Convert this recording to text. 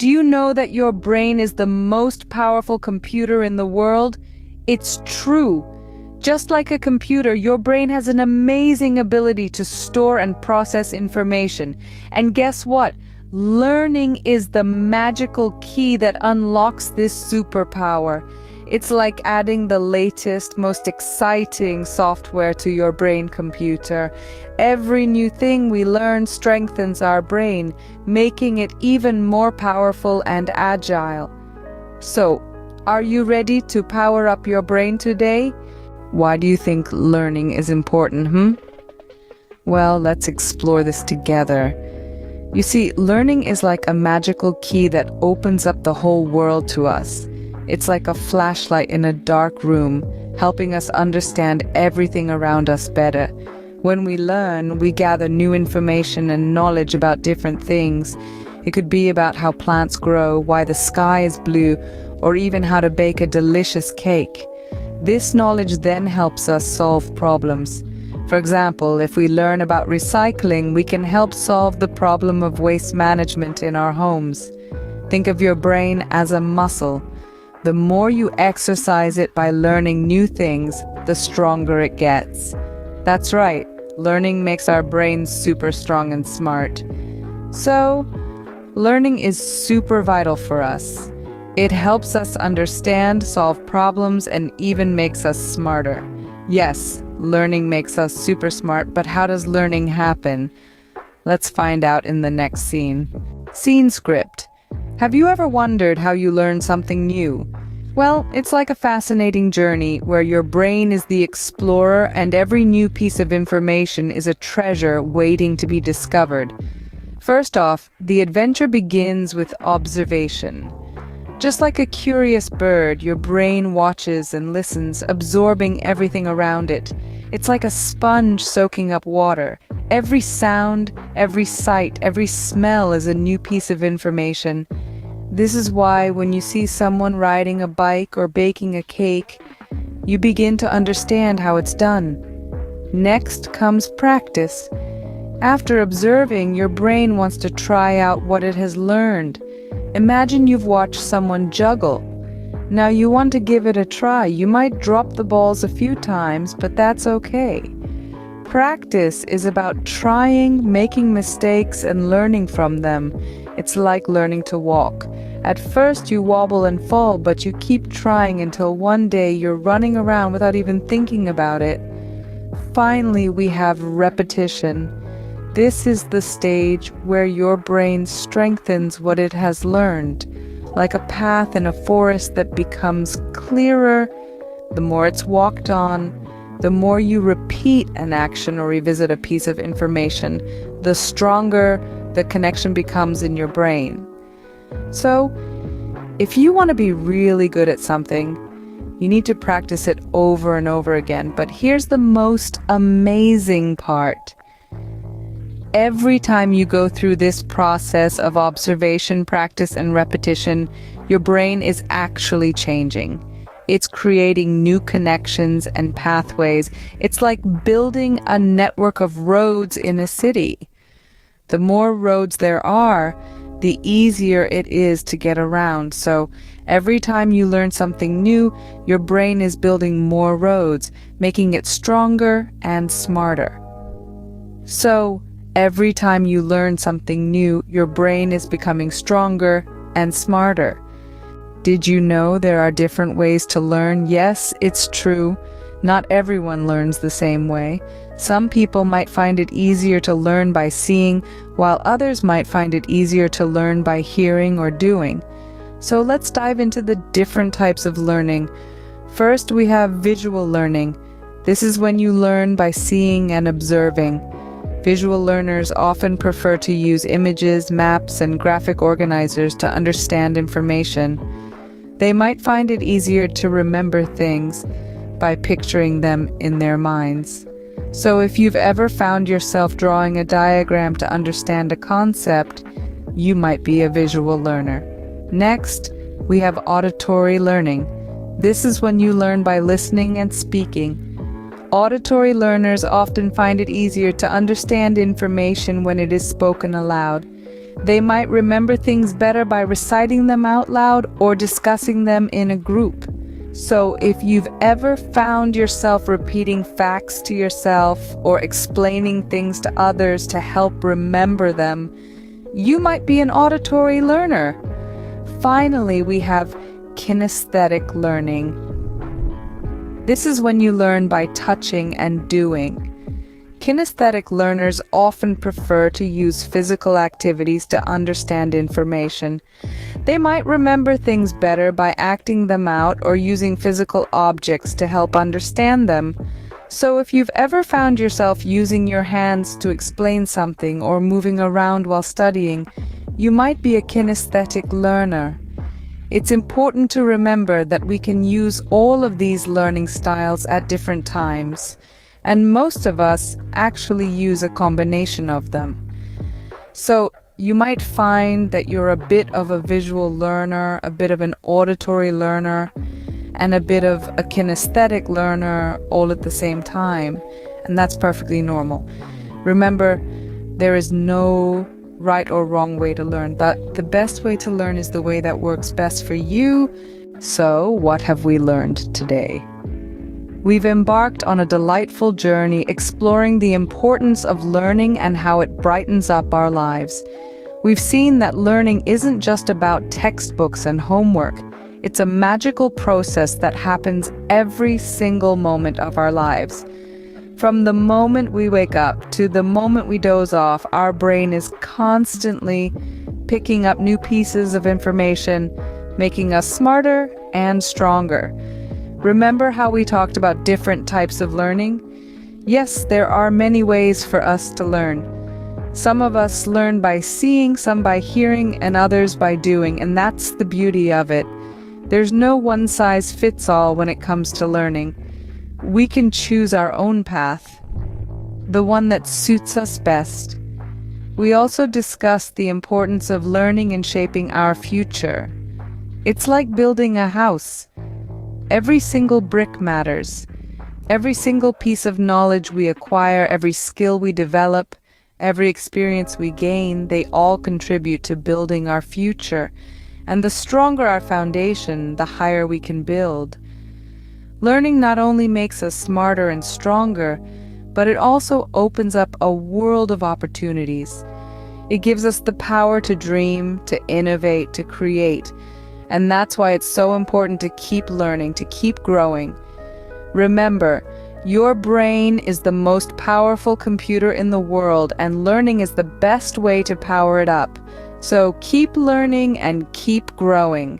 Do you know that your brain is the most powerful computer in the world? It's true. Just like a computer, your brain has an amazing ability to store and process information. And guess what? Learning is the magical key that unlocks this superpower. It's like adding the latest, most exciting software to your brain computer. Every new thing we learn strengthens our brain, making it even more powerful and agile. So, are you ready to power up your brain today? Why do you think learning is important, Well, let's explore this together. You see, learning is like a magical key that opens up the whole world to us. It's like a flashlight in a dark room, helping us understand everything around us better. When we learn, we gather new information and knowledge about different things. It could be about how plants grow, why the sky is blue, or even how to bake a delicious cake. This knowledge then helps us solve problems. For example, if we learn about recycling, we can help solve the problem of waste management in our homes. Think of your brain as a muscle. The more you exercise it by learning new things, the stronger it gets. That's right, learning makes our brains super strong and smart. So, learning is super vital for us. It helps us understand, solve problems, and even makes us smarter. Yes, learning makes us super smart, but how does learning happen? Let's find out in the next scene. Scene script. Have you ever wondered how you learn something new? Well, it's like a fascinating journey where your brain is the explorer and every new piece of information is a treasure waiting to be discovered. First off, the adventure begins with observation. Just like a curious bird, your brain watches and listens, absorbing everything around it. It's like a sponge soaking up water. Every sound, every sight, every smell is a new piece of information. This is why when you see someone riding a bike or baking a cake, you begin to understand how it's done. Next comes practice. After observing, your brain wants to try out what it has learned. Imagine you've watched someone juggle. Now you want to give it a try. You might drop the balls a few times, but that's okay. Practice is about trying, making mistakes, and learning from them. It's like learning to walk. At first you wobble and fall, but you keep trying until one day you're running around without even thinking about it. Finally, we have repetition. This is the stage where your brain strengthens what it has learned, like a path in a forest that becomes clearer. The more it's walked on, the more you repeat an action or revisit a piece of information, the stronger the connection becomes in your brain. So, if you want to be really good at something, you need to practice it over and over again. But here's the most amazing part. Every time you go through this process of observation, practice, and repetition, your brain is actually changing. It's creating new connections and pathways. It's like building a network of roads in a city. The more roads there are, the easier it is to get around. So every time you learn something new, your brain is building more roads, making it stronger and smarter. So every time you learn something new, your brain is becoming stronger and smarter. Did you know there are different ways to learn? Yes, it's true. Not everyone learns the same way. Some people might find it easier to learn by seeing, while others might find it easier to learn by hearing or doing. So let's dive into the different types of learning. First, we have visual learning. This is when you learn by seeing and observing. Visual learners often prefer to use images, maps, and graphic organizers to understand information. They might find it easier to remember things by picturing them in their minds. So if you've ever found yourself drawing a diagram to understand a concept, you might be a visual learner. Next, we have auditory learning. This is when you learn by listening and speaking. Auditory learners often find it easier to understand information when it is spoken aloud. They might remember things better by reciting them out loud or discussing them in a group. So if you've ever found yourself repeating facts to yourself or explaining things to others to help remember them, you might be an auditory learner. Finally, we have kinesthetic learning. This is when you learn by touching and doing. Kinesthetic learners often prefer to use physical activities to understand information. They might remember things better by acting them out or using physical objects to help understand them. So if you've ever found yourself using your hands to explain something or moving around while studying, you might be a kinesthetic learner. It's important to remember that we can use all of these learning styles at different times, and most of us actually use a combination of them. So you might find that you're a bit of a visual learner, a bit of an auditory learner, and a bit of a kinesthetic learner all at the same time, and that's perfectly normal. Remember, there is no right or wrong way to learn, but the best way to learn is the way that works best for you. So, what have we learned today? We've embarked on a delightful journey exploring the importance of learning and how it brightens up our lives. We've seen that learning isn't just about textbooks and homework. It's a magical process that happens every single moment of our lives. From the moment we wake up to the moment we doze off, our brain is constantly picking up new pieces of information, making us smarter and stronger. Remember how we talked about different types of learning? Yes, there are many ways for us to learn. Some of us learn by seeing, some by hearing, and others by doing, and that's the beauty of it. There's no one-size-fits-all when it comes to learning. We can choose our own path, the one that suits us best. We also discussed the importance of learning and shaping our future. It's like building a house. Every single brick matters. Every single piece of knowledge we acquire, every skill we develop, every experience we gain, they all contribute to building our future. And the stronger our foundation, the higher we can build. Learning not only makes us smarter and stronger, but it also opens up a world of opportunities. It gives us the power to dream, to innovate, to create. And that's why it's so important to keep learning, to keep growing. Remember, your brain is the most powerful computer in the world, and learning is the best way to power it up. So keep learning and keep growing.